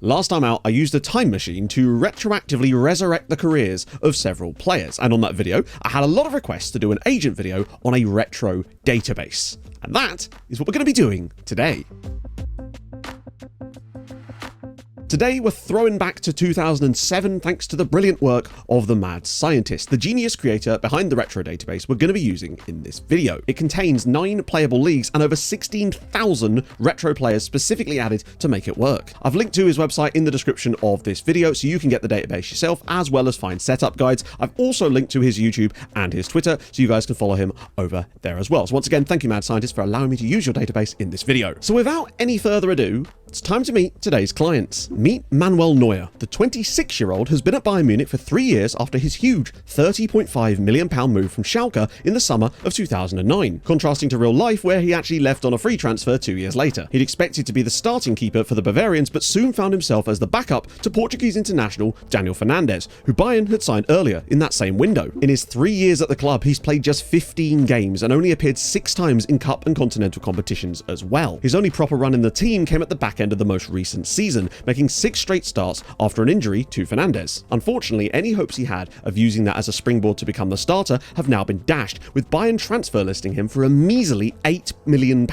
Last time out, I used a time machine to retroactively resurrect the careers of several players, and on that video, I had a lot of requests to do an agent video on a retro database. And that is what we're going to be doing today. Today, we're throwing back to 2007 thanks to the brilliant work of the mad scientist, the genius creator behind the retro database we're going to be using in this video. It contains 9 playable leagues and over 16,000 retro players specifically added to make it work. I've linked to his website in the description of this video so you can get the database yourself as well as find setup guides. I've also linked to his YouTube and his Twitter so you guys can follow him over there as well. So once again, thank you mad scientist for allowing me to use your database in this video. So without any further ado, it's time to meet today's clients. Meet Manuel Neuer. The 26-year-old has been at Bayern Munich for 3 years after his huge £30.5 million move from Schalke in the summer of 2009, contrasting to real life where he actually left on a free transfer 2 years later. He'd expected to be the starting keeper for the Bavarians, but soon found himself as the backup to Portuguese international Daniel Fernandes, who Bayern had signed earlier in that same window. In his 3 years at the club, he's played just 15 games and only appeared 6 times in cup and continental competitions as well. His only proper run in the team came at the back end of the most recent season, making 6 straight starts after an injury to Fernandes. Unfortunately, any hopes he had of using that as a springboard to become the starter have now been dashed, with Bayern transfer listing him for a measly £8 million.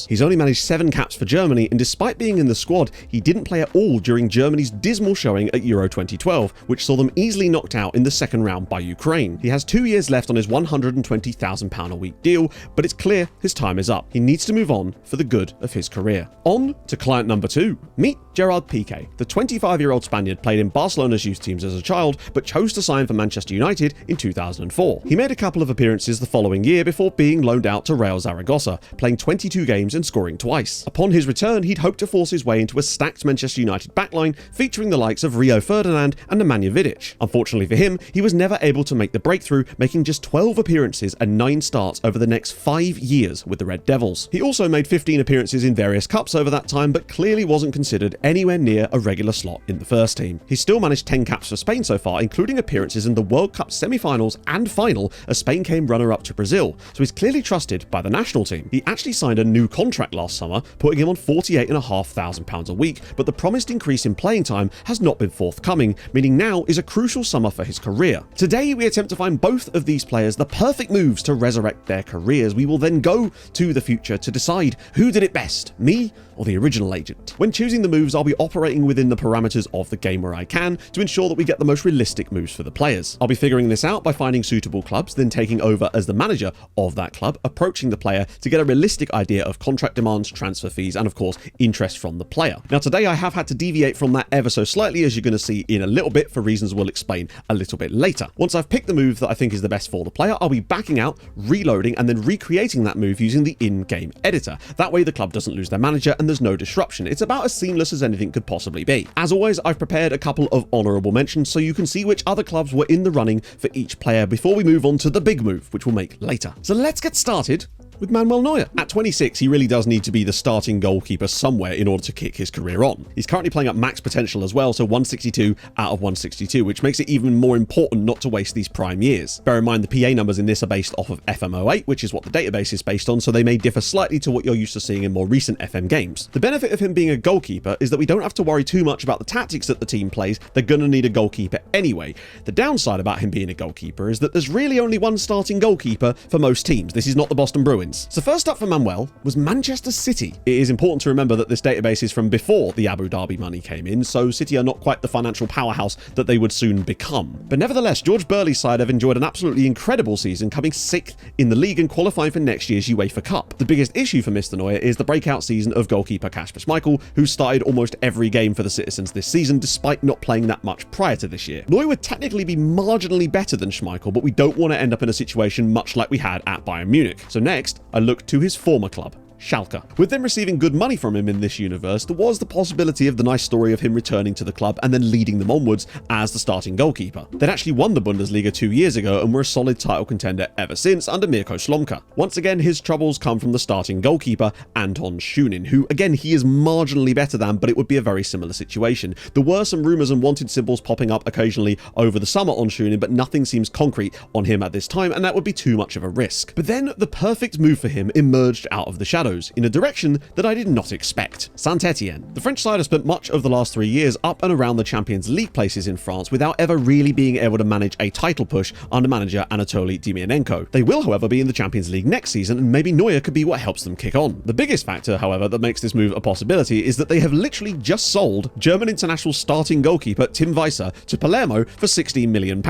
He's only managed 7 caps for Germany, and despite being in the squad, he didn't play at all during Germany's dismal showing at Euro 2012, which saw them easily knocked out in the second round by Ukraine. He has 2 years left on his £120,000 a week deal, but it's clear his time is up. He needs to move on for the good of his career. On to client number 2. Meet Gerard Pique. The 25-year-old Spaniard played in Barcelona's youth teams as a child, but chose to sign for Manchester United in 2004. He made a couple of appearances the following year before being loaned out to Real Zaragoza, playing 22 games and scoring twice. Upon his return, he'd hoped to force his way into a stacked Manchester United backline featuring the likes of Rio Ferdinand and Nemanja Vidic. Unfortunately for him, he was never able to make the breakthrough, making just 12 appearances and 9 starts over the next 5 years with the Red Devils. He also made 15 appearances in various cups over that time, but clearly wasn't considered anywhere near a regular slot in the first team. He's still managed 10 caps for Spain so far, including appearances in the World Cup semi-finals and final as Spain came runner-up to Brazil, so he's clearly trusted by the national team. He actually signed a new contract last summer, putting him on £48,500 a week, but the promised increase in playing time has not been forthcoming, meaning now is a crucial summer for his career. Today we attempt to find both of these players the perfect moves to resurrect their careers. We will then go to the future to decide who did it best, me or the original agent. When choosing the moves, I'll be operating within the parameters of the game where I can to ensure that we get the most realistic moves for the players. I'll be figuring this out by finding suitable clubs, then taking over as the manager of that club, approaching the player to get a realistic idea of contract demands, transfer fees, and of course, interest from the player. Now today I have had to deviate from that ever so slightly, as you're going to see in a little bit for reasons we'll explain a little bit later. Once I've picked the move that I think is the best for the player, I'll be backing out, reloading, and then recreating that move using the in-game editor. That way the club doesn't lose their manager and there's no disruption. It's about as seamless as anything could possibly be. As always, I've prepared a couple of honourable mentions so you can see which other clubs were in the running for each player before we move on to the big move, which we'll make later. So let's get started with Manuel Neuer. At 26, he really does need to be the starting goalkeeper somewhere in order to kick his career on. He's currently playing at max potential as well, so 162 out of 162, which makes it even more important not to waste these prime years. Bear in mind the PA numbers in this are based off of FMO8, which is what the database is based on, so they may differ slightly to what you're used to seeing in more recent FM games. The benefit of him being a goalkeeper is that we don't have to worry too much about the tactics that the team plays. They're gonna need a goalkeeper anyway. The downside about him being a goalkeeper is that there's really only one starting goalkeeper for most teams. This is not the Boston Bruins. So first up for Manuel was Manchester City. It is important to remember that this database is from before the Abu Dhabi money came in, so City are not quite the financial powerhouse that they would soon become. But nevertheless, George Burley's side have enjoyed an absolutely incredible season, coming 6th in the league and qualifying for next year's UEFA Cup. The biggest issue for Mr. Neuer is the breakout season of goalkeeper Kasper Schmeichel, who started almost every game for the Citizens this season, despite not playing that much prior to this year. Neuer would technically be marginally better than Schmeichel, but we don't want to end up in a situation much like we had at Bayern Munich. So next, I look to his former club, Schalke. With them receiving good money from him in this universe, there was the possibility of the nice story of him returning to the club and then leading them onwards as the starting goalkeeper. They'd actually won the Bundesliga 2 years ago and were a solid title contender ever since under Mirko Slomka. Once again, his troubles come from the starting goalkeeper, Anton Schunin, who again he is marginally better than, but it would be a very similar situation. There were some rumours and wanted symbols popping up occasionally over the summer on Schunin, but nothing seems concrete on him at this time, and that would be too much of a risk. But then the perfect move for him emerged out of the shadows. goes in a direction that I did not expect. Saint-Etienne. The French side has spent much of the last 3 years up and around the Champions League places in France without ever really being able to manage a title push under manager Anatoly Demianenko. They will, however, be in the Champions League next season, and maybe Neuer could be what helps them kick on. The biggest factor, however, that makes this move a possibility is that they have literally just sold German international starting goalkeeper Tim Weiser to Palermo for £16 million,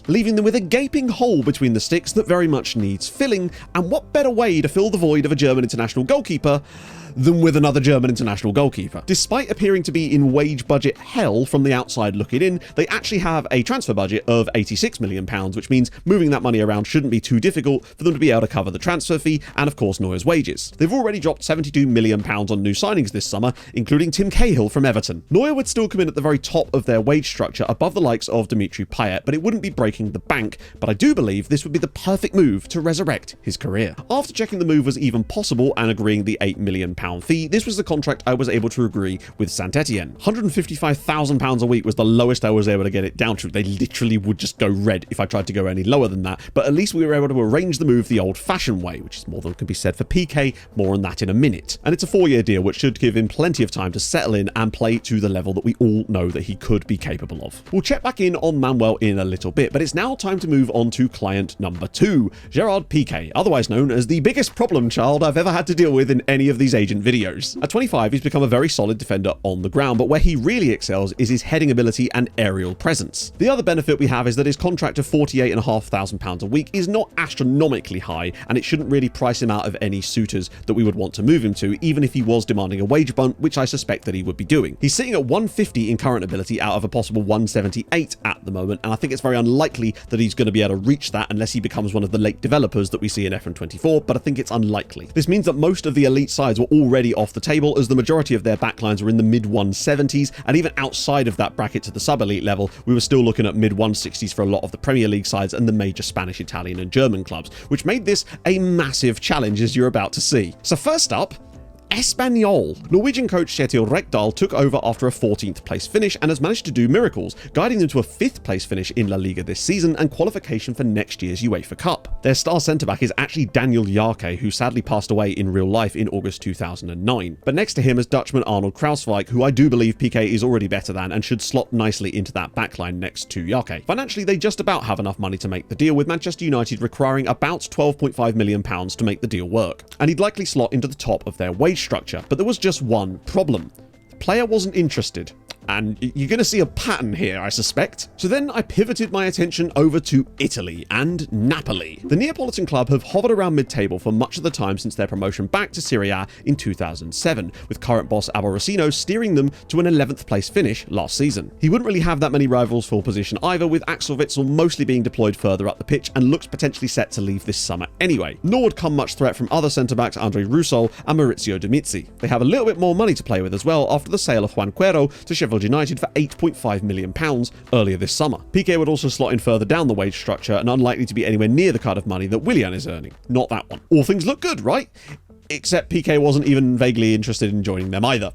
leaving them with a gaping hole between the sticks that very much needs filling, and what better way to fill the void of a German international goalkeeper than with another German international goalkeeper. Despite appearing to be in wage budget hell from the outside looking in, they actually have a transfer budget of £86 million, which means moving that money around shouldn't be too difficult for them to be able to cover the transfer fee and, of course, Neuer's wages. They've already dropped £72 million on new signings this summer, including Tim Cahill from Everton. Neuer would still come in at the very top of their wage structure above the likes of Dimitri Payet, but it wouldn't be breaking the bank. But I do believe this would be the perfect move to resurrect his career. After checking the move was even possible and agreeing the £8 million fee, this was the contract I was able to agree with Saint-Etienne. £155,000 a week was the lowest I was able to get it down to. They literally would just go red if I tried to go any lower than that, but at least we were able to arrange the move the old-fashioned way, which is more than can be said for Pique. More on that in a minute. And it's a 4-year deal, which should give him plenty of time to settle in and play to the level that we all know that he could be capable of. We'll check back in on Manuel in a little bit, but it's now time to move on to client number 2, Gerard Pique, otherwise known as the biggest problem child I've ever had to deal with in any of these agent videos. At 25, he's become a very solid defender on the ground, but where he really excels is his heading ability and aerial presence. The other benefit we have is that his contract of £48,500 a week is not astronomically high, and it shouldn't really price him out of any suitors that we would want to move him to, even if he was demanding a wage bump, which I suspect that he would be doing. He's sitting at 150 in current ability out of a possible 178 at the moment, and I think it's very unlikely that he's going to be able to reach that unless he becomes one of the late developers that we see in F24, but I think it's unlikely. This means that most of the elite sides were already off the table, as the majority of their backlines were in the mid-170s, and even outside of that bracket to the sub-elite level, we were still looking at mid-160s for a lot of the Premier League sides and the major Spanish, Italian and German clubs, which made this a massive challenge, as you're about to see. So first up, Espanyol. Norwegian coach Kjetil Rekdal took over after a 14th place finish and has managed to do miracles, guiding them to a 5th place finish in La Liga this season and qualification for next year's UEFA Cup. Their star centre-back is actually Daniel Jarque, who sadly passed away in real life in August 2009. But next to him is Dutchman Arnold Kruijswijk, who I do believe Pique is already better than and should slot nicely into that backline next to Jarque. Financially, they just about have enough money to make the deal, with Manchester United requiring about £12.5 million to make the deal work. And he'd likely slot into the top of their wage structure, but there was just one problem. The player wasn't interested. And you're going to see a pattern here, I suspect. So then I pivoted my attention over to Italy and Napoli. The Neapolitan club have hovered around mid-table for much of the time since their promotion back to Serie A in 2007, with current boss Abel Rossino steering them to an 11th place finish last season. He wouldn't really have that many rivals for position either, with Axel Witsel mostly being deployed further up the pitch and looks potentially set to leave this summer anyway. Nor would come much threat from other centre-backs Andre Russo and Maurizio Domizzi. They have a little bit more money to play with as well after the sale of Juan Cuero to Sheffield United for £8.5 million earlier this summer. Pique would also slot in further down the wage structure and unlikely to be anywhere near the kind of money that Willian is earning. Not that one. All things look good, right? Except Pique wasn't even vaguely interested in joining them either.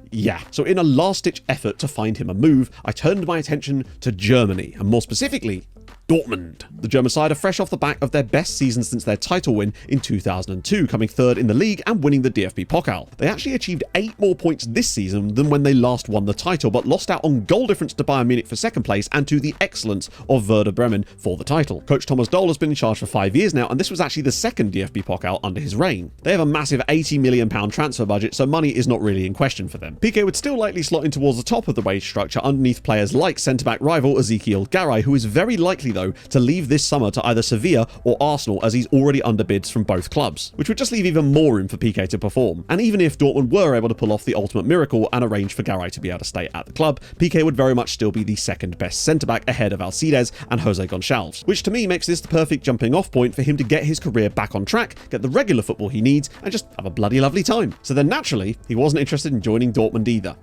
Yeah, so in a last-ditch effort to find him a move, I turned my attention to Germany, and more specifically, Dortmund. The German side are fresh off the back of their best season since their title win in 2002, coming third in the league and winning the DFB Pokal. They actually achieved 8 more points this season than when they last won the title, but lost out on goal difference to Bayern Munich for second place and to the excellence of Werder Bremen for the title. Coach Thomas Doll has been in charge for 5 years now, and this was actually the second DFB Pokal under his reign. They have a massive £80 million transfer budget, so money is not really in question for them. Pique would still likely slot in towards the top of the wage structure underneath players like centre-back rival Ezekiel Garay, who is very likely though to leave this summer to either Sevilla or Arsenal, as he's already under bids from both clubs, which would just leave even more room for Pique to perform. And even if Dortmund were able to pull off the ultimate miracle and arrange for Garay to be able to stay at the club, Pique would very much still be the second best centre-back ahead of Alcides and Jose Gonçalves, which to me makes this the perfect jumping off point for him to get his career back on track, get the regular football he needs, and just have a bloody lovely time. So then naturally, he wasn't interested in joining Dortmund either.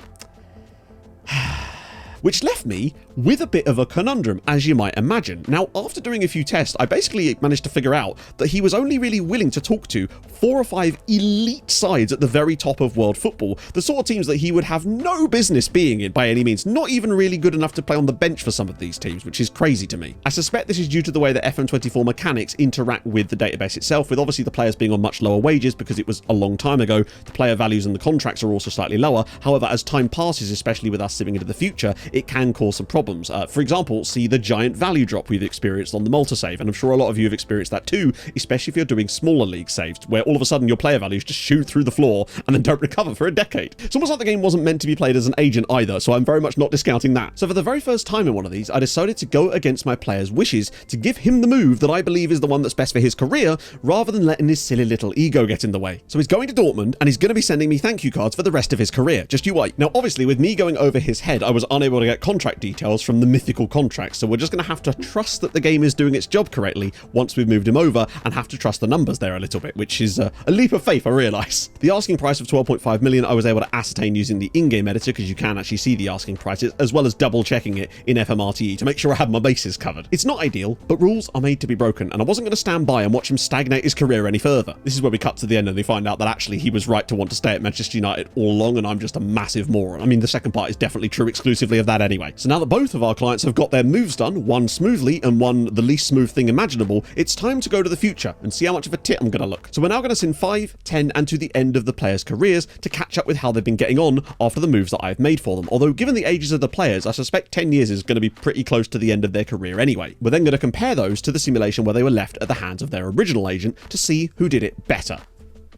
which left me with a bit of a conundrum, as you might imagine. Now, after doing a few tests, I basically managed to figure out that he was only really willing to talk to 4 or 5 elite sides at the very top of world football, the sort of teams that he would have no business being in by any means, not even really good enough to play on the bench for some of these teams, which is crazy to me. I suspect this is due to the way that FM24 mechanics interact with the database itself, with obviously the players being on much lower wages because it was a long time ago. The player values and the contracts are also slightly lower. However, as time passes, especially with us simming into the future, it can cause some problems. For example, see the giant value drop we've experienced on the multi-save, and I'm sure a lot of you have experienced that too, especially if you're doing smaller league saves, where all of a sudden your player values just shoot through the floor and then don't recover for a decade. It's almost like the game wasn't meant to be played as an agent either, so I'm very much not discounting that. So for the very first time in one of these, I decided to go against my player's wishes to give him the move that I believe is the one that's best for his career, rather than letting his silly little ego get in the way. So he's going to Dortmund, and he's going to be sending me thank you cards for the rest of his career. Just you wait. Now, obviously, with me going over his head, I was unable to get contract details from the mythical contracts, so we're just going to have to trust that the game is doing its job correctly once we've moved him over, and have to trust the numbers there a little bit, which is a leap of faith, I realise. The asking price of 12.5 million I was able to ascertain using the in-game editor, because you can actually see the asking prices, as well as double checking it in FMRTE to make sure I had my bases covered. It's not ideal, but rules are made to be broken, and I wasn't going to stand by and watch him stagnate his career any further. This is where we cut to the end and they find out that actually he was right to want to stay at Manchester United all along, and I'm just a massive moron. I mean, the second part is definitely true exclusively of that anyway. So now that both of our clients have got their moves done, one smoothly and one the least smooth thing imaginable, it's time to go to the future and see how much of a tit I'm going to look. So we're now going to send 5, 10 and to the end of the players' careers to catch up with how they've been getting on after the moves that I've made for them. Although given the ages of the players, I suspect 10 years is going to be pretty close to the end of their career anyway. We're then going to compare those to the simulation where they were left at the hands of their original agent to see who did it better.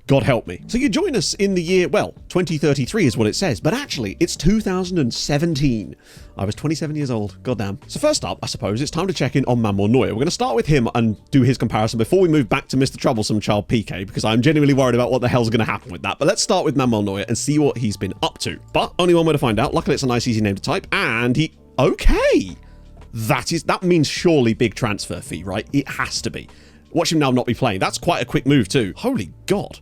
God help me. So you join us in the year, well, 2033 is what it says, but actually it's 2017. I was 27 years old, goddamn. So first up, I suppose it's time to check in on Manuel Neuer. We're going to start with him and do his comparison before we move back to Mr. Troublesome Child Pique, because I'm genuinely worried about what the hell's going to happen with that. But let's start with Manuel Neuer and see what he's been up to. But only one way to find out. Luckily it's a nice easy name to type, and he... Okay! That means surely big transfer fee, right? It has to be. Watch him now not be playing. That's quite a quick move too. Holy God.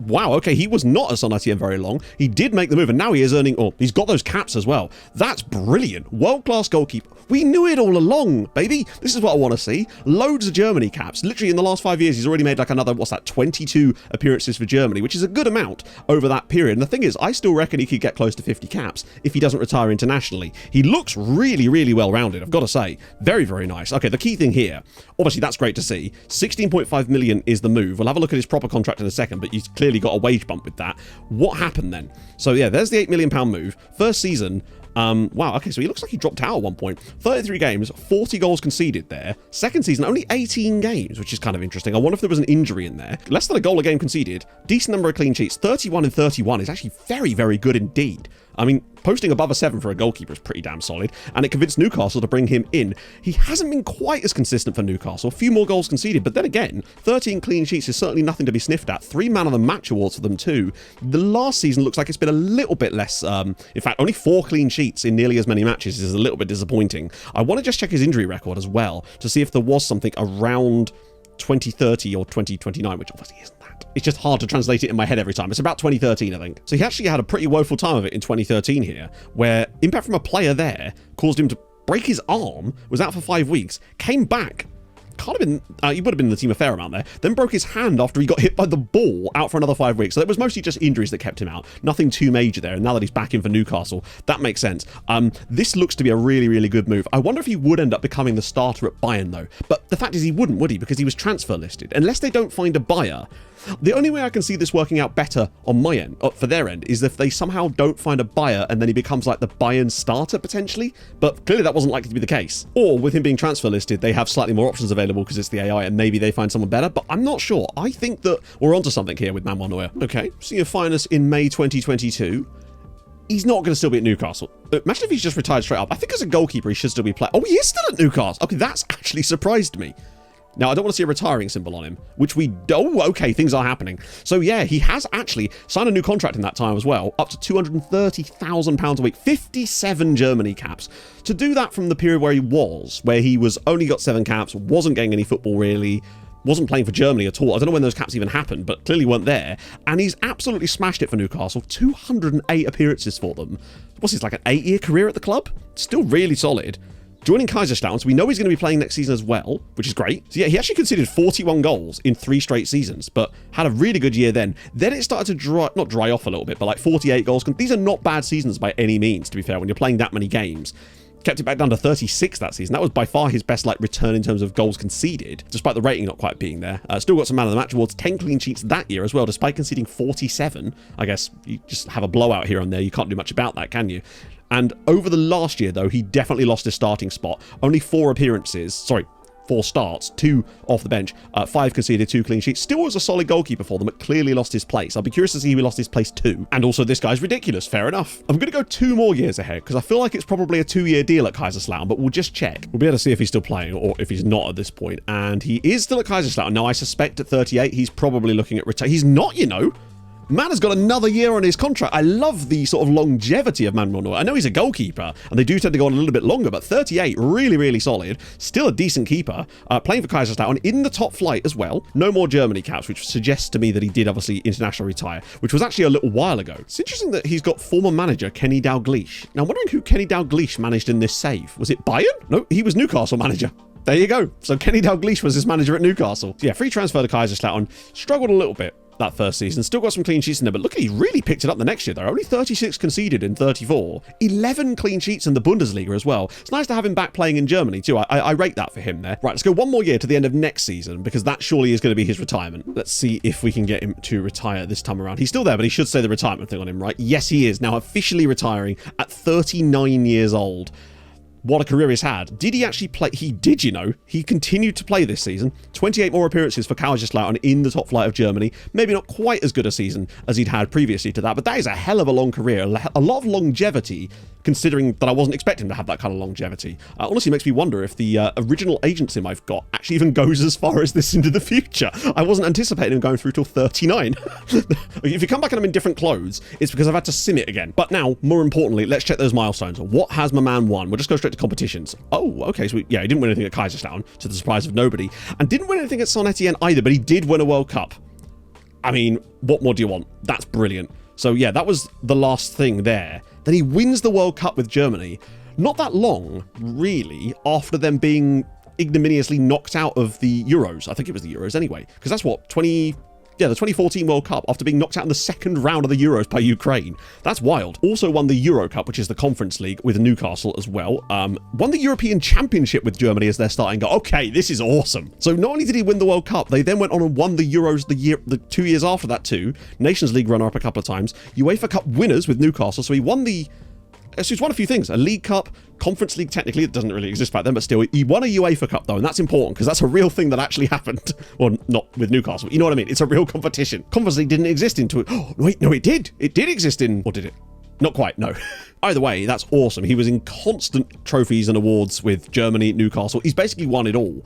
Wow, okay, he was not at Son ITM very long. He did make the move, and now he is earning... Oh, he's got those caps as well. That's brilliant. World-class goalkeeper. We knew it all along, baby. This is what I want to see. Loads of Germany caps. Literally, in the last 5 years, he's already made like another, 22 appearances for Germany, which is a good amount over that period. And the thing is, I still reckon he could get close to 50 caps if he doesn't retire internationally. He looks really, really well-rounded, I've got to say. Very, very nice. Okay, the key thing here, obviously, that's great to see. 16.5 million is the move. We'll have a look at his proper contract in a second, but he's clearly got a wage bump with that. What happened then? So yeah, there's the £8 million move. First season, wow, okay, so he looks like he dropped out at one point. 33 games, 40 goals conceded there. Second season, only 18 games, which is kind of interesting. I wonder if there was an injury in there. Less than a goal a game conceded. Decent number of clean sheets. 31 and 31 is actually very, very good indeed. I mean, posting above a 7 for a goalkeeper is pretty damn solid, and it convinced Newcastle to bring him in. He hasn't been quite as consistent for Newcastle. A few more goals conceded, but then again, 13 clean sheets is certainly nothing to be sniffed at. 3 man of the match awards for them too. The last season looks like it's been a little bit less. In fact, only 4 clean sheets in nearly as many matches is a little bit disappointing. I want to just check his injury record as well to see if there was something around 2030 or 2029, which obviously isn't that. It's just hard to translate it in my head every time. It's about 2013, I think. So he actually had a pretty woeful time of it in 2013 here, where impact from a player there caused him to break his arm, was out for 5 weeks, came back, can't have been, he would have been in the team a fair amount there, then broke his hand after he got hit by the ball, out for another 5 weeks. So it was mostly just injuries that kept him out. Nothing too major there, and now that he's back in for Newcastle, that makes sense. This looks to be a really, really good move. I wonder if he would end up becoming the starter at Bayern though. But the fact is he wouldn't, would he? Because he was transfer listed. Unless they don't find a buyer. The only way I can see this working out better on my end, for their end, is if they somehow don't find a buyer and then he becomes like the Bayern starter potentially. But clearly that wasn't likely to be the case. Or with him being transfer listed, they have slightly more options available because it's the AI and maybe they find someone better. But I'm not sure. I think that we're onto something here with Manuel Neuer. Okay, so you'll find us in May 2022. He's not going to still be at Newcastle. Imagine if he's just retired straight up. I think as a goalkeeper, he should still be playing. Oh, he is still at Newcastle. Okay, that's actually surprised me. Now, I don't want to see a retiring symbol on him, which we... Oh, okay, things are happening. So, yeah, he has actually signed a new contract in that time as well, up to £230,000 a week, 57 Germany caps. To do that from the period where he was only got 7 caps, wasn't getting any football really, wasn't playing for Germany at all. I don't know when those caps even happened, but clearly weren't there. And he's absolutely smashed it for Newcastle. 208 appearances for them. What's his, like an 8-year career at the club? Still really solid. Joining Kaiserslautern, so we know he's going to be playing next season as well, which is great. So yeah, he actually conceded 41 goals in 3 straight seasons, but had a really good year then. Then it started to not dry off a little bit, but like 48 goals. These are not bad seasons by any means, to be fair, when you're playing that many games. Kept it back down to 36 that season. That was by far his best like return in terms of goals conceded, despite the rating not quite being there. Still got some man of the match awards, 10 clean sheets that year as well, despite conceding 47. I guess you just have a blowout here and there. You can't do much about that, can you? And over the last year, though, he definitely lost his starting spot. Only 4 starts, 2 off the bench, 5 conceded, 2 clean sheets. Still was a solid goalkeeper for them, but clearly lost his place. I'll be curious to see who he lost his place to. And also, this guy's ridiculous. Fair enough. I'm going to go 2 more years ahead, because I feel like it's probably a 2-year deal at Kaiserslautern, but we'll just check. We'll be able to see if he's still playing or if he's not at this point. And he is still at Kaiserslautern. Now, I suspect at 38, he's probably looking at retire. He's not, you know. Man has got another year on his contract. I love the sort of longevity of Manuel Neuer. I know he's a goalkeeper, and they do tend to go on a little bit longer, but 38, really, really solid. Still a decent keeper. Playing for Kaiserslautern in the top flight as well. No more Germany caps, which suggests to me that he did obviously international retire, which was actually a little while ago. It's interesting that he's got former manager Kenny Dalglish. Now, I'm wondering who Kenny Dalglish managed in this save. Was it Bayern? No, he was Newcastle manager. There you go. So Kenny Dalglish was his manager at Newcastle. So yeah, free transfer to Kaiserslautern. Struggled a little bit that first season. Still got some clean sheets in there, but look at, he really picked it up the next year though. Only 36 conceded in 34. 11 clean sheets in the Bundesliga as well. It's nice to have him back playing in Germany too. I rate that for him there. Right, let's go 1 more year to the end of next season, because that surely is going to be his retirement. Let's see if we can get him to retire this time around. He's still there, but he should say the retirement thing on him, right? Yes, he is now officially retiring at 39 years old. What a career he's had. Did he actually play? He did, you know. He continued to play this season. 28 more appearances for Kaiserslautern in the top flight of Germany. Maybe not quite as good a season as he'd had previously to that, but that is a hell of a long career. A lot of longevity, considering that I wasn't expecting to have that kind of longevity. Honestly, makes me wonder if the original agent sim I've got actually even goes as far as this into the future. I wasn't anticipating him going through till 39. If you come back and I'm in different clothes, it's because I've had to sim it again. But now, more importantly, let's check those milestones. What has my man won? We'll just go straight to competitions. Oh, okay, so yeah, he didn't win anything at Kaiserslautern, to the surprise of nobody, and didn't win anything at Saint Etienne either, but he did win a World Cup. I mean, what more do you want? That's brilliant. So yeah, that was the last thing there. Then he wins the World Cup with Germany, not that long, really, after them being ignominiously knocked out of the Euros. I think it was the Euros anyway, because that's what, the 2014 World Cup, after being knocked out in the second round of the Euros by Ukraine. That's wild. Also won the Euro Cup, which is the Conference League, with Newcastle as well. Won the European Championship with Germany as their starting goal. Okay, this is awesome. So not only did he win the World Cup, they then went on and won the Euros the 2 years after that too. Nations League runner-up a couple of times. UEFA Cup winners with Newcastle. So he won he's won a few things. A League Cup, Conference League, technically, it doesn't really exist back then, but still, he won a UEFA Cup, though, and that's important, because that's a real thing that actually happened. Well, not with Newcastle, but you know what I mean? It's a real competition. Conference League didn't exist oh, wait, no, it did. It did exist or did it? Not quite, no. Either way, that's awesome. He was in constant trophies and awards with Germany, Newcastle. He's basically won it all.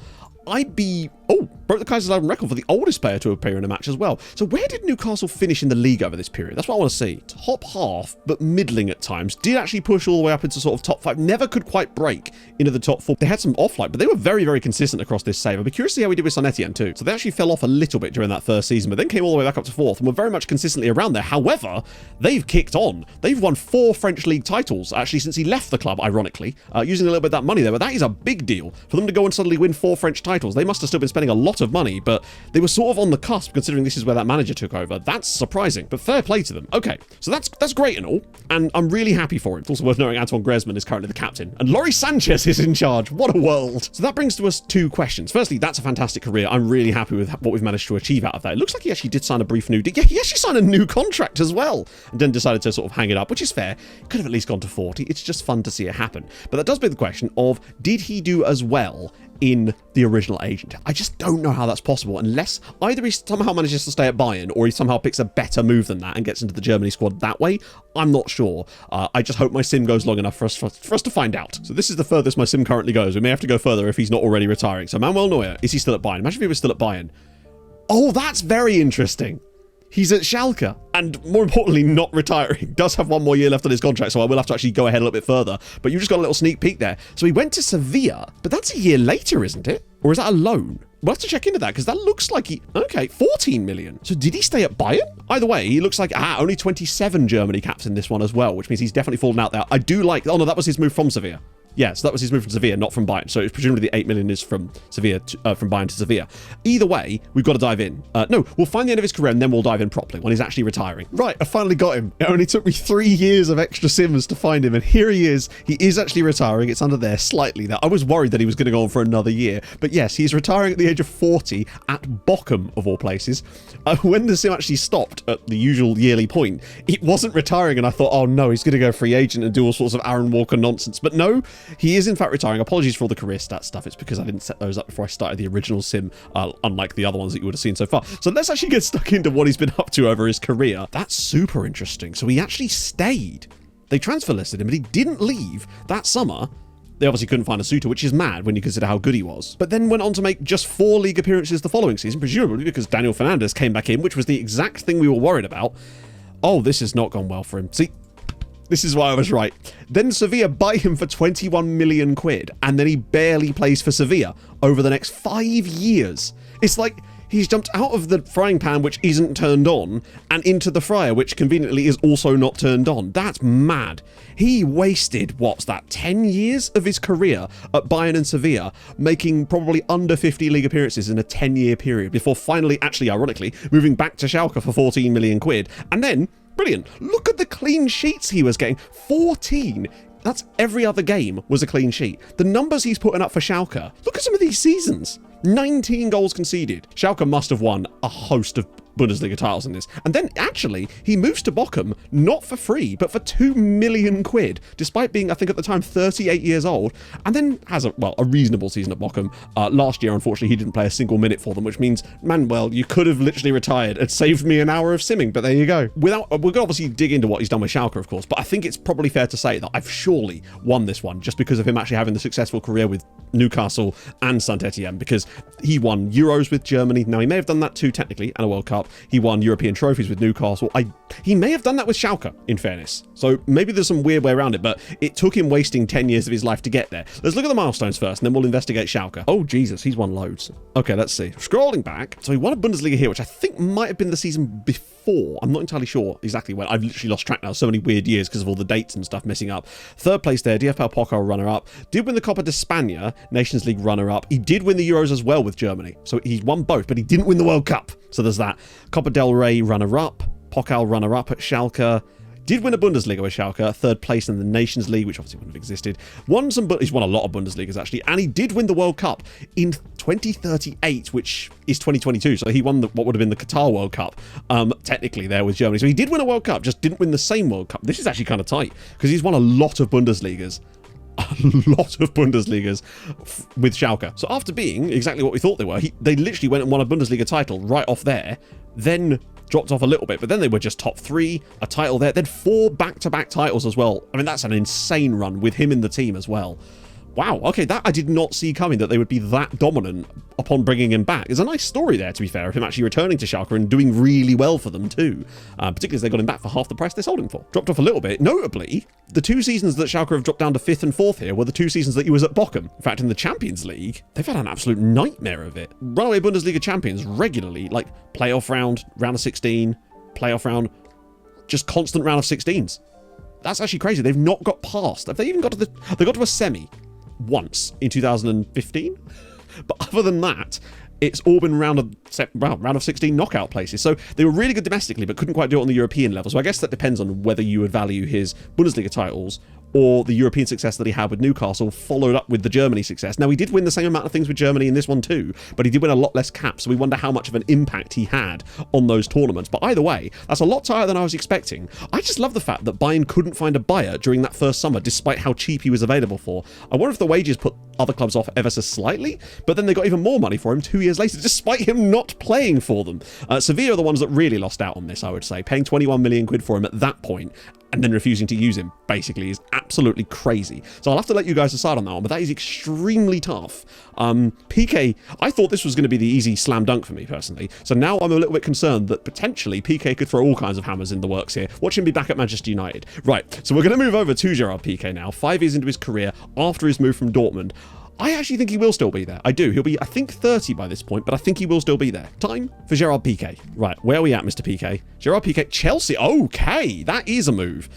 Broke the Kaiserslautern record for the oldest player to appear in a match as well. So where did Newcastle finish in the league over this period? That's what I want to see. Top half, but middling at times. Did actually push all the way up into sort of top 5. Never could quite break into the top 4. They had some offline, but they were very, very consistent across this save. I'd be curious to see how we did with Saint Etienne too. So they actually fell off a little bit during that first season, but then came all the way back up to 4th and were very much consistently around there. However, they've kicked on. They've won 4 French league titles, actually, since he left the club, ironically, using a little bit of that money there. But that is a big deal for them to go and suddenly win 4 French titles. They must have still been spending a lot of money, but they were sort of on the cusp, considering this is where that manager took over. That's surprising, but fair play to them. Okay, so that's great and all, and I'm really happy for him. It's also worth knowing Antoine Griezmann is currently the captain, and Lori Sanchez is in charge. What a world. So that brings to us 2 questions. Firstly, that's a fantastic career. I'm really happy with what we've managed to achieve out of that. It looks like he actually did sign a brief new deal. Yeah, he actually signed a new contract as well, and then decided to sort of hang it up, which is fair. Could have at least gone to 40. It's just fun to see it happen. But that does beg the question of, did he do as well in the original agent? I just don't know how that's possible, unless either he somehow manages to stay at Bayern, or he somehow picks a better move than that and gets into the Germany squad that way. I'm not sure. I just hope my sim goes long enough for us to find out. So this is the furthest my sim currently goes. We may have to go further if he's not already retiring. So Manuel Neuer, is he still at Bayern? Imagine if he was still at Bayern. Oh, that's very interesting. He's at Schalke, and more importantly, not retiring. Does have one more year left on his contract, so I will have to actually go ahead a little bit further. But you just got a little sneak peek there. So he went to Sevilla, but that's a year later, isn't it? Or is that a loan? We'll have to check into that, because that looks like okay, 14 million. So did he stay at Bayern? Either way, he looks like, only 27 Germany caps in this one as well, which means he's definitely fallen out there. I do like, oh no, that was his move from Sevilla. Yeah, so that was his move from Sevilla, not from Bayern. So it's presumably the 8 million is from Sevilla, from Bayern to Sevilla. Either way, we've got to dive in. No, we'll find the end of his career and then we'll dive in properly when he's actually retiring. Right, I finally got him. It only took me 3 years of extra sims to find him, and here he is. He is actually retiring. It's under there slightly. That I was worried that he was going to go on for another year, but yes, he's retiring at the age of 40 at Bochum, of all places. When the sim actually stopped at the usual yearly point, it wasn't retiring, and I thought, oh no, he's going to go free agent and do all sorts of Aaron Walker nonsense. But no, he is in fact retiring. Apologies for all the career stat stuff. It's because I didn't set those up before I started the original sim, unlike the other ones that you would have seen so far. So let's actually get stuck into what he's been up to over his career. That's super interesting. So he actually stayed. They transfer listed him, but he didn't leave that summer. They obviously couldn't find a suitor, which is mad when you consider how good he was. But then went on to make just 4 league appearances the following season, presumably because Daniel Fernandes came back in, which was the exact thing we were worried about. Oh, this has not gone well for him. See, this is why I was right. Then Sevilla buy him for 21 million quid, and then he barely plays for Sevilla over the next 5 years. It's like he's jumped out of the frying pan, which isn't turned on, and into the fryer, which conveniently is also not turned on. That's mad. He wasted, what's that, 10 years of his career at Bayern and Sevilla, making probably under 50 league appearances in a 10-year period, before finally, actually, ironically, moving back to Schalke for 14 million quid, and then, brilliant, look at the clean sheets he was getting. 14. That's every other game was a clean sheet. The numbers he's putting up for Schalke, look at some of these seasons. 19 goals conceded. Schalke must have won a host of Bundesliga titles in this. And then actually he moves to Bochum, not for free, but for 2 million quid, despite being, I think at the time, 38 years old, and then has a reasonable season at Bochum. Last year, unfortunately, he didn't play a single minute for them, which means, Manuel, you could have literally retired. It saved me an hour of simming, but there you go. We're going to obviously dig into what he's done with Schalke, of course, but I think it's probably fair to say that I've surely won this one just because of him actually having the successful career with Newcastle and Saint-Etienne, because he won Euros with Germany. Now, he may have done that too, technically, and a World Cup. He won European trophies with Newcastle. He may have done that with Schalke, in fairness. So maybe there's some weird way around it, but it took him wasting 10 years of his life to get there. Let's look at the milestones first, and then we'll investigate Schalke. Oh, Jesus, he's won loads. Okay, let's see. Scrolling back. So he won a Bundesliga here, which I think might have been the season before. I'm not entirely sure exactly when. I've literally lost track now. So many weird years because of all the dates and stuff messing up. Third place there, DFL Pokal runner-up. Did win the Copa de España, Nations League runner-up. He did win the Euros as well with Germany. So he's won both, but he didn't win the World Cup. So there's that. Copa del Rey runner-up. Pokal runner-up at Schalke. Did win a Bundesliga with Schalke, third place in the Nations League, which obviously wouldn't have existed. He's won a lot of Bundesligas, actually, and he did win the World Cup in 2038, which is 2022. So he won what would have been the Qatar World Cup, technically, there with Germany. So he did win a World Cup, just didn't win the same World Cup. This is actually kind of tight, because he's won a lot of Bundesligas. With Schalke. So after being exactly what we thought they were, they literally went and won a Bundesliga title right off there, then dropped off a little bit, but then they were just top 3, a title there, then 4 back-to-back titles as well. I mean, that's an insane run with him in the team as well. Wow, okay, that I did not see coming, that they would be that dominant upon bringing him back. There's a nice story there, to be fair, of him actually returning to Schalke and doing really well for them too, particularly as they got him back for half the price they sold him for. Dropped off a little bit. Notably, the 2 seasons that Schalke have dropped down to 5th and 4th here were the 2 seasons that he was at Bochum. In fact, in the Champions League, they've had an absolute nightmare of it. Runaway Bundesliga champions regularly, like playoff round, round of 16, playoff round, just constant round of 16s. That's actually crazy. They've not got past. Have they even got to they got to a semi once in 2015, but other than that, it's all been round of 16 knockout places. So they were really good domestically, but couldn't quite do it on the European level. So I guess that depends on whether you would value his Bundesliga titles or the European success that he had with Newcastle, followed up with the Germany success. Now, he did win the same amount of things with Germany in this one too, but he did win a lot less caps, so we wonder how much of an impact he had on those tournaments. But either way, that's a lot higher than I was expecting. I just love the fact that Bayern couldn't find a buyer during that first summer, despite how cheap he was available for. I wonder if the wages put other clubs off ever so slightly, but then they got even more money for him 2 years later, despite him not playing for them. Sevilla are the ones that really lost out on this, I would say, paying 21 million quid for him at that point, and then refusing to use him, basically, is absolutely crazy. So I'll have to let you guys decide on that one, but that is extremely tough. Pique, I thought this was going to be the easy slam dunk for me, personally. So now I'm a little bit concerned that potentially Pique could throw all kinds of hammers in the works here. Watch him be back at Manchester United. Right, so we're going to move over to Gerard Pique now, 5 years into his career after his move from Dortmund. I actually think he will still be there. I do. He'll be, I think, 30 by this point, but I think he will still be there. Time for Gerard Pique. Right, where are we at, Mr. Pique? Gerard Pique, Chelsea. Okay, that is a move.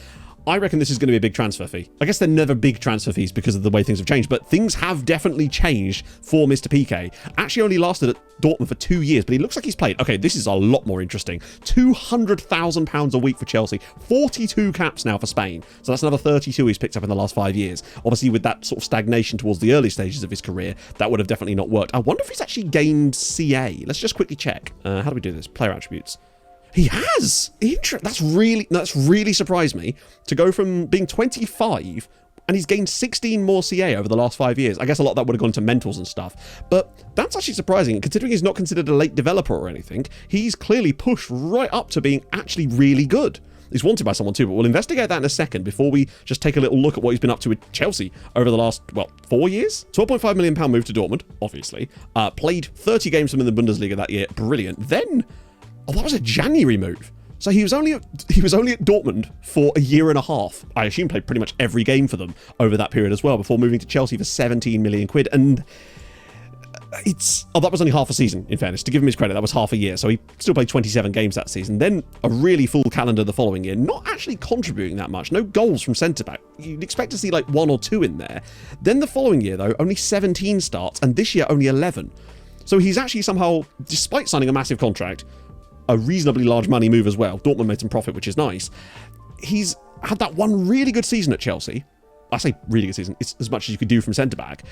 I reckon this is going to be a big transfer fee. I guess they're never big transfer fees because of the way things have changed, but things have definitely changed for Mr. Pique. Actually only lasted at Dortmund for 2 years, but he looks like he's played. Okay, this is a lot more interesting. £200,000 a week for Chelsea, 42 caps now for Spain. So that's another 32 he's picked up in the last 5 years. Obviously, with that sort of stagnation towards the early stages of his career, that would have definitely not worked. I wonder if he's actually gained CA. Let's just quickly check. How do we do this? Player attributes. He has! That's really surprised me to go from being 25 and he's gained 16 more CA over the last 5 years. I guess a lot of that would have gone to mentals and stuff, but that's actually surprising. Considering he's not considered a late developer or anything, he's clearly pushed right up to being actually really good. He's wanted by someone too, but we'll investigate that in a second before we just take a little look at what he's been up to with Chelsea over the last, 4 years? £12.5 million move to Dortmund, obviously. Played 30 games for him in the Bundesliga that year. Brilliant. Then, that was a January move. So he was only at Dortmund for a year and a half. I assume played pretty much every game for them over that period as well before moving to Chelsea for 17 million quid. And that was only half a season, in fairness. To give him his credit, that was half a year. So he still played 27 games that season. Then a really full calendar the following year, not actually contributing that much. No goals from centre-back. You'd expect to see like 1 or 2 in there. Then the following year, though, only 17 starts, and this year only 11. So he's actually somehow, despite signing a massive contract, a reasonably large money move as well. Dortmund made some profit, which is nice. He's had that one really good season at Chelsea. I say really good season. It's as much as you could do from centre-back.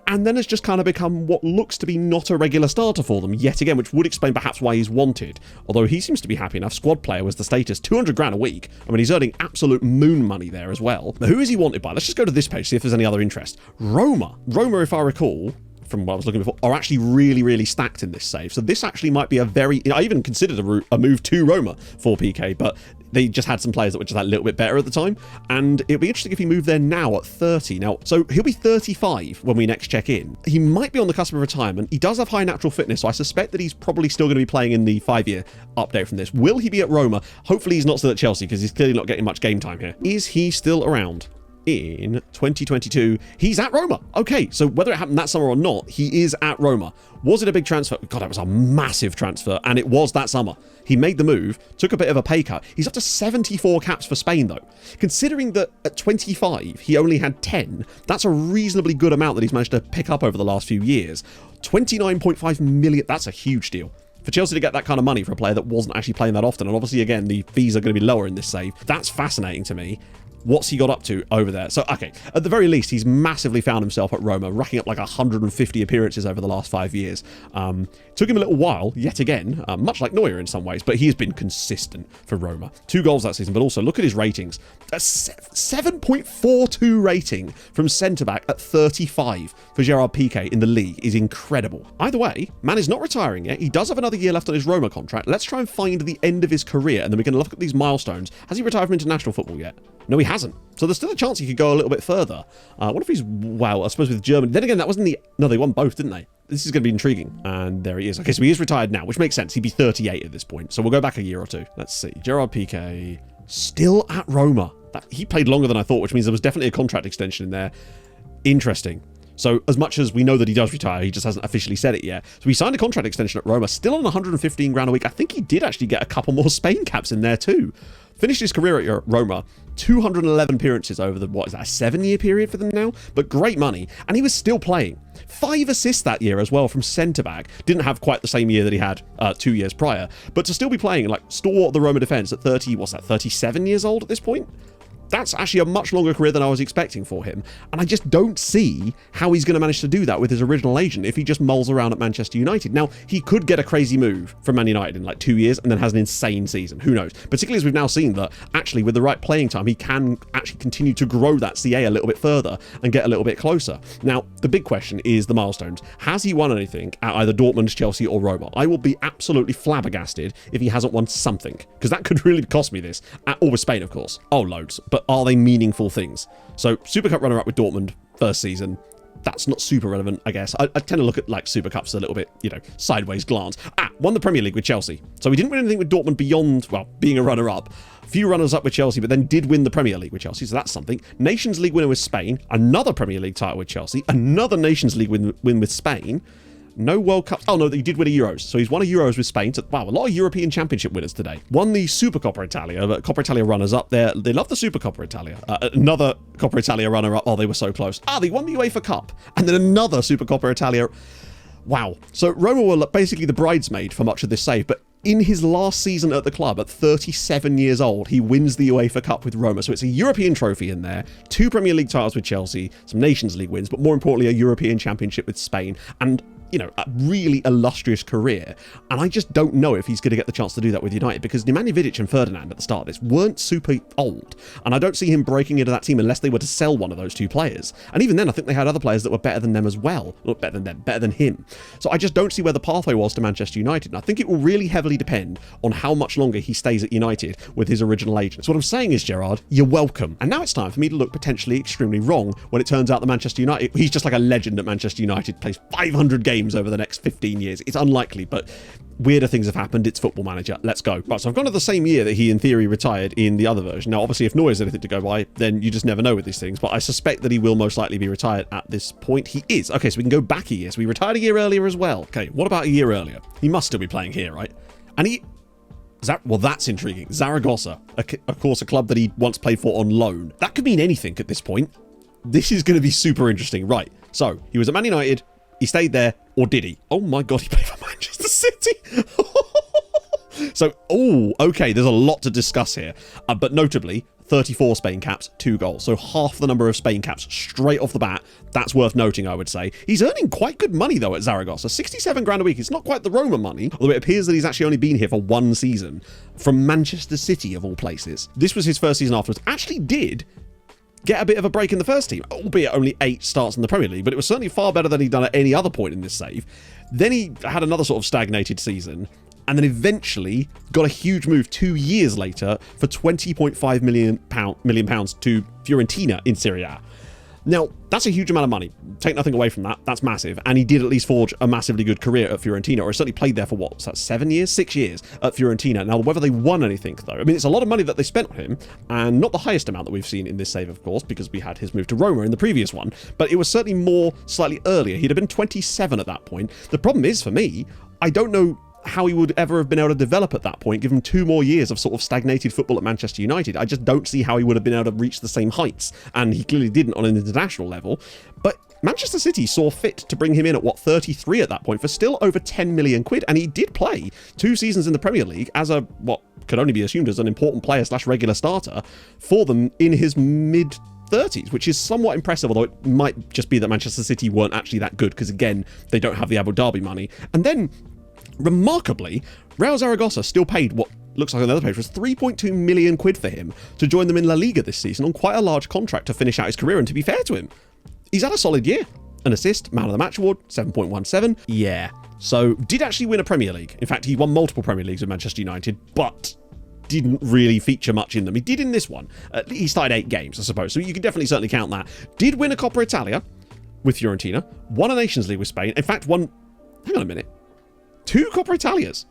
And then has just kind of become what looks to be not a regular starter for them yet again, which would explain perhaps why he's wanted. Although he seems to be happy enough. Squad player was the status. 200 grand a week. I mean, he's earning absolute moon money there as well. But who is he wanted by? Let's just go to this page, see if there's any other interest. Roma. Roma, if I recall, from what I was looking before, are actually really, really stacked in this save. So this actually might be I even considered a move to Roma for Pique, but they just had some players that were just a little bit better at the time. And it'll be interesting if he moved there now at 30. Now, so he'll be 35 when we next check in. He might be on the cusp of retirement. He does have high natural fitness, so I suspect that he's probably still going to be playing in the 5-year update from this. Will he be at Roma? Hopefully he's not still at Chelsea because he's clearly not getting much game time here. Is he still around? In 2022, he's at Roma. Okay, so whether it happened that summer or not, he is at Roma. Was it a big transfer? God, that was a massive transfer, and it was that summer. He made the move, took a bit of a pay cut. He's up to 74 caps for Spain, though. Considering that at 25, he only had 10, that's a reasonably good amount that he's managed to pick up over the last few years. 29.5 million, that's a huge deal. For Chelsea to get that kind of money for a player that wasn't actually playing that often, and obviously, again, the fees are going to be lower in this save. That's fascinating to me. What's he got up to over there? So, okay, at the very least, he's massively found himself at Roma, racking up like 150 appearances over the last 5 years. Took him a little while, yet again, much like Neuer in some ways, but he has been consistent for Roma. 2 goals that season, but also look at his ratings. A 7.42 rating from centre-back at 35 for Gerard Pique in the league is incredible. Either way, man is not retiring yet. He does have another year left on his Roma contract. Let's try and find the end of his career, and then we can look at these milestones. Has he retired from international football yet? No, he hasn't. So there's still a chance he could go a little bit further. What if he's, wow, I suppose with Germany. Then again, that wasn't no, they won both, didn't they? This is going to be intriguing. And there he is. Okay, so he is retired now, which makes sense. He'd be 38 at this point. So we'll go back a year or 2. Let's see. Gerard Pique, still at Roma. He played longer than I thought, which means there was definitely a contract extension in there. Interesting. So as much as we know that he does retire, he just hasn't officially said it yet. So he signed a contract extension at Roma, still on 115 grand a week. I think he did actually get a couple more Spain caps in there too. Finished his career at Roma, 211 appearances over the, what is that, a 7-year period for them now? But great money. And he was still playing. 5 assists that year as well from centre-back. Didn't have quite the same year that he had 2 years prior. But to still be playing, like, stalwart of the Roma defence at 37 years old at this point? that's actually a much longer career than I was expecting for him. And I just don't see how he's going to manage to do that with his original agent if he just mulls around at Manchester United. Now, he could get a crazy move from Man United in like 2 years and then has an insane season. Who knows? Particularly as we've now seen that actually with the right playing time, he can actually continue to grow that CA a little bit further and get a little bit closer. Now, the big question is the milestones. Has he won anything at either Dortmund, Chelsea or Roma? I will be absolutely flabbergasted if he hasn't won something, because that could really cost me this. Or with Spain, of course. Oh, loads. But are they meaningful things? So, Super Cup runner-up with Dortmund, first season. That's not super relevant, I guess. I tend to look at like Super Cups a little bit, sideways glance. Won the Premier League with Chelsea. So we didn't win anything with Dortmund beyond, well, being a runner-up. A few runners-up with Chelsea, but then did win the Premier League with Chelsea, so that's something. Nations League winner with Spain. Another Premier League title with Chelsea. Another Nations League win with Spain. No World Cups. Oh, no, he did win a Euros. So he's won a Euros with Spain. So, wow, a lot of European Championship winners today. Won the Super Coppa Italia, but Coppa Italia runners-up there. They love the Super Coppa Italia. Another Coppa Italia runner-up. Oh, they were so close. They won the UEFA Cup. And then another Super Coppa Italia. Wow. So Roma were basically the bridesmaid for much of this save, but in his last season at the club, at 37 years old, he wins the UEFA Cup with Roma. So it's a European trophy in there, 2 Premier League titles with Chelsea, some Nations League wins, but more importantly, a European Championship with Spain. And a really illustrious career. And I just don't know if he's going to get the chance to do that with United, because Nemanja Vidic and Ferdinand at the start of this weren't super old. And I don't see him breaking into that team unless they were to sell one of those two players. And even then, I think they had other players that were better than them as well. Not better than them, better than him. So I just don't see where the pathway was to Manchester United. And I think it will really heavily depend on how much longer he stays at United with his original agent. So what I'm saying is, Gerard, you're welcome. And now it's time for me to look potentially extremely wrong when it turns out that Manchester United, he's just like a legend at Manchester United, plays 500 games over the next 15 years. It's unlikely, but weirder things have happened. It's Football Manager. Let's go. Right, so I've gone to the same year that he in theory retired in the other version. Now, obviously, if Neuer is anything to go by, then you just never know with these things, but I suspect that he will most likely be retired at this point. He is. Okay, so we can go back a year. So he retired a year earlier as well. Okay, what about a year earlier? He must still be playing here, right? And well, that's intriguing. Zaragoza, of course, a club that he once played for on loan. That could mean anything at this point. This is going to be super interesting. Right, so he was at Man United. He stayed there, or did he? Oh my God, he played for Manchester City. So, okay, there's a lot to discuss here. But notably, 34 Spain caps, 2 goals. So half the number of Spain caps straight off the bat. That's worth noting, I would say. He's earning quite good money, though, at Zaragoza. 67 grand a week. It's not quite the Roma money, although it appears that he's actually only been here for 1 season from Manchester City, of all places. This was his first season afterwards. Actually did get a bit of a break in the first team, albeit only 8 starts in the Premier League, but it was certainly far better than he'd done at any other point in this save. Then he had another sort of stagnated season, and then eventually got a huge move 2 years later for £20.5 million to Fiorentina in Serie A. Now, that's a huge amount of money. Take nothing away from that. That's massive. And he did at least forge a massively good career at Fiorentina, or certainly played there for what was that, 7 years? 6 years at Fiorentina. Now, whether they won anything, though, I mean, it's a lot of money that they spent on him, and not the highest amount that we've seen in this save, of course, because we had his move to Roma in the previous one, but it was certainly more slightly earlier. He'd have been 27 at that point. The problem is, for me, I don't know how he would ever have been able to develop at that point, given 2 more years of sort of stagnated football at Manchester United. I just don't see how he would have been able to reach the same heights, and he clearly didn't on an international level. But Manchester City saw fit to bring him in at, 33 at that point, for still over 10 million quid, and he did play 2 seasons in the Premier League as a, what could only be assumed as an important player / regular starter for them in his mid-30s, which is somewhat impressive, although it might just be that Manchester City weren't actually that good, because again, they don't have the Abu Dhabi money. And then, remarkably, Real Zaragoza still paid what looks like another page was 3.2 million quid for him to join them in La Liga this season on quite a large contract to finish out his career. And to be fair to him, he's had a solid year. An assist, man of the match award, 7.17. Yeah. So did actually win a Premier League. In fact, he won multiple Premier Leagues with Manchester United, but didn't really feature much in them. He did in this one. He started 8 games, I suppose. So you can definitely certainly count that. Did win a Coppa Italia with Fiorentina. Won a Nations League with Spain. In fact, hang on a minute. 2 Coppa Italias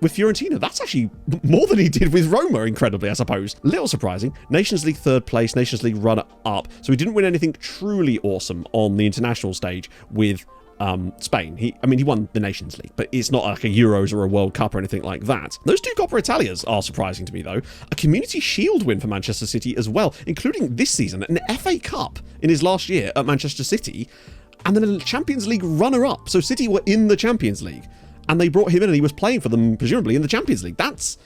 with Fiorentina. That's actually more than he did with Roma, incredibly, I suppose. Little surprising. Nations League 3rd place, Nations League runner-up. So he didn't win anything truly awesome on the international stage with Spain. He won the Nations League, but it's not like a Euros or a World Cup or anything like that. Those 2 Coppa Italias are surprising to me, though. A Community Shield win for Manchester City as well, including this season, an FA Cup in his last year at Manchester City, and then a Champions League runner-up. So City were in the Champions League, and they brought him in and he was playing for them, presumably, in the Champions League. That's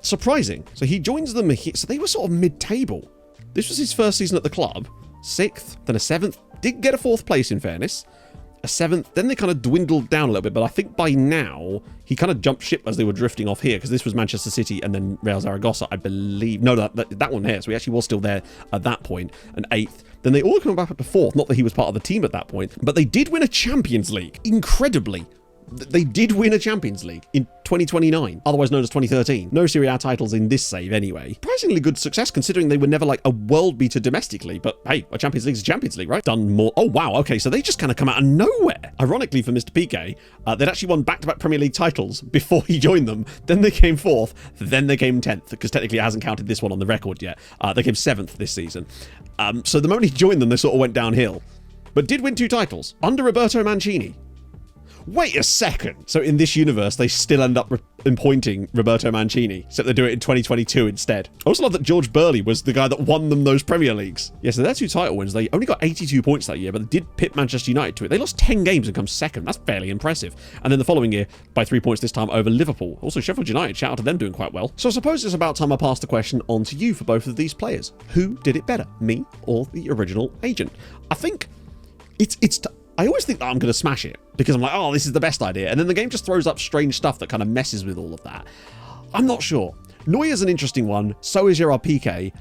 surprising. So he joins them, so they were sort of mid-table This was his first season at the club. 6th, then a 7th. Did get a 4th place, in fairness. A 7th, then they kind of dwindled down a little bit, but I think by now he kind of jumped ship as they were drifting off here, because this was Manchester City and then Real Zaragoza, I believe. No, that one here, so he actually was still there at that point. An 8th. Then they all come back up to 4th, not that he was part of the team at that point, but they did win a Champions League. Incredibly. They did win a Champions League in 2029, otherwise known as 2013. No Serie A titles in this save anyway. Surprisingly good success considering they were never like a world beater domestically, but hey, a Champions League is a Champions League, right? Done more. Oh wow, okay, so they just kind of come out of nowhere. Ironically for Mr. Pique, they'd actually won back-to-back Premier League titles before he joined them. Then they came 4th, then they came 10th, because technically it hasn't counted this one on the record yet. They came 7th this season. So the moment he joined them, they sort of went downhill. But did win 2 titles under Roberto Mancini. Wait a second. So in this universe, they still end up appointing Roberto Mancini, except they do it in 2022 instead. I also love that George Burley was the guy that won them those Premier Leagues. Yeah, so their 2 title wins. They only got 82 points that year, but they did pit Manchester United to it. They lost 10 games and come 2nd. That's fairly impressive. And then the following year, by 3 points this time over Liverpool. Also Sheffield United, shout out to them doing quite well. So I suppose it's about time I pass the question on to you for both of these players. Who did it better, me or the original agent? I think I always think that I'm going to smash it because I'm like, oh, this is the best idea. And then the game just throws up strange stuff that kind of messes with all of that. I'm not sure. Neuer's an interesting one. So is Gerard Pique.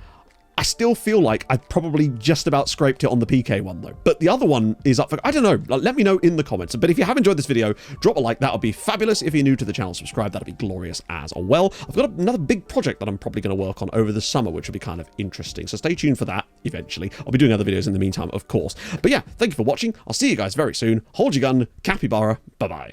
I still feel like I probably just about scraped it on the Pique one though. But the other one is up for, I don't know. Let me know in the comments. But if you have enjoyed this video, drop a like. That would be fabulous. If you're new to the channel, subscribe. That'd be glorious as well. I've got another big project that I'm probably going to work on over the summer, which will be kind of interesting. So stay tuned for that eventually. I'll be doing other videos in the meantime, of course. But yeah, thank you for watching. I'll see you guys very soon. Hold your gun. Capybara. Bye-bye.